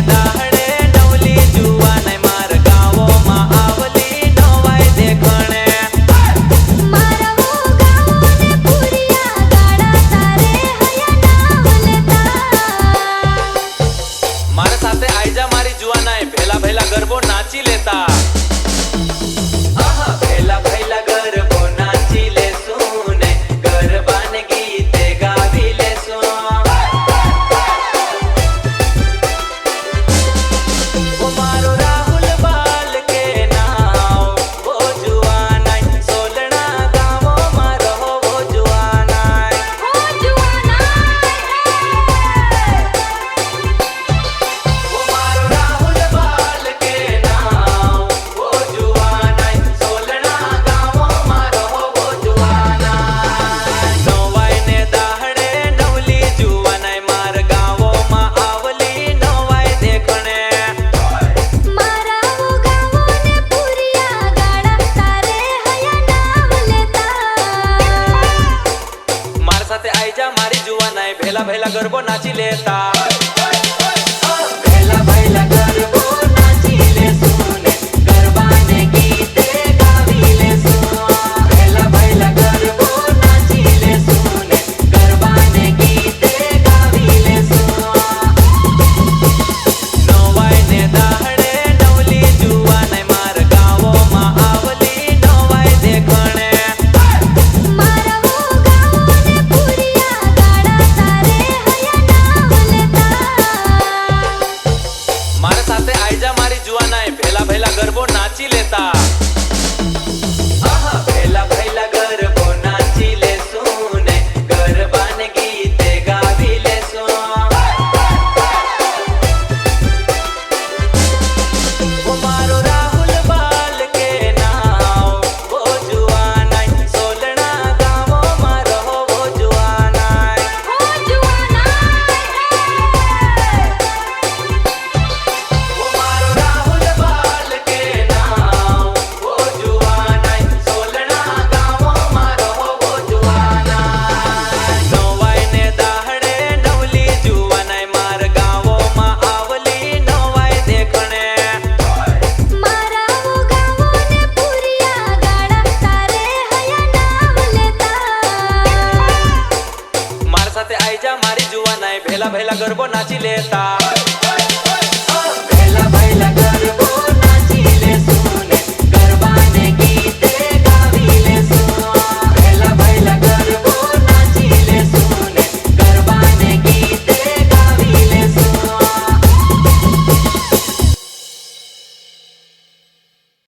દાહડે નવલી જુવાન માર ગાવોમાં આવલી નવાઈ દેખણે મારવો ગાવોને પુરિયા ગાડા તારે હયા નામ લેતા મારા સાથે આઈજા મારી જુવાનાય ભેલા ભેલા ગરબો નાચી લેતા આહા ભેલા ભેલા ગરબો નાચી લેશું ને ગરબાને ગીતે ગાવી લેશું ઓ મારો રાહુલ બાલ કે નાવ વો જુવાનાય સોલણા ગાવો મારો વો જુવાનાય હો જુવાનાય ઓ મારો રાહુલ બાલ કે નાવ વો જુવાનાય સોલણા ગાવો મારો વો જુવાનાય નવાઈ ને દાહડે નવલી જુવાનાય માર ગાવોમાં આવલી નવાઈ દેખણે મારવો ગાવોને પુરિયા ગાડા તારે હયા નામ લેતા મારા સાથે આઈજા મારી જુવાનાય ભેલા ભેલા ગરબો નાચી લેતા ભેલા ભેલા ગરબો નાચી લેશું ને ગરબાને ગીતે ગાવી લેશું ભેલા ભેલા ગરબો નાચી લેશું ને ગરબાને ગીતે ગાવી લેશું નવાઈ ને દાહડે નવલી જુવાનાય માર ગાવોમાં આવલી નવાઈ દેખણે મારવો ગાવોને પુરિયા ગાડા તારે હયા નામ લેતા મારા સાથે આઈજા મારી જુવાનાય ભેલા ભેલા ગરબો નાચી લેતા આહા ભેલા ભેલા ગરબો નાચી લેશું ને ગરબાને ગીતે ગાવી લેશું ઓ મારો રાહુલ બાલ કે નાવ વો જુવાનાય સોલણા ગાવો મારો વો જુવાનાય હો જુવાનાય ઓ મારો રાહુલ બાલ કે નાવ વો જુવાનાય સોલણા ગાવો મારો વો જુવાનાય નવાઈ ને દાહડે નવલી જુવાનાય માર ગાવોમાં આવલી નવાઈ દેખણે મારવો ગાવોને પુરિયા ગાડા તારે હયા નામ લેતા મારા સાથે આઈજા મારી જુવાનાય ભેલા ભેલા ગરબો નાચી લેતા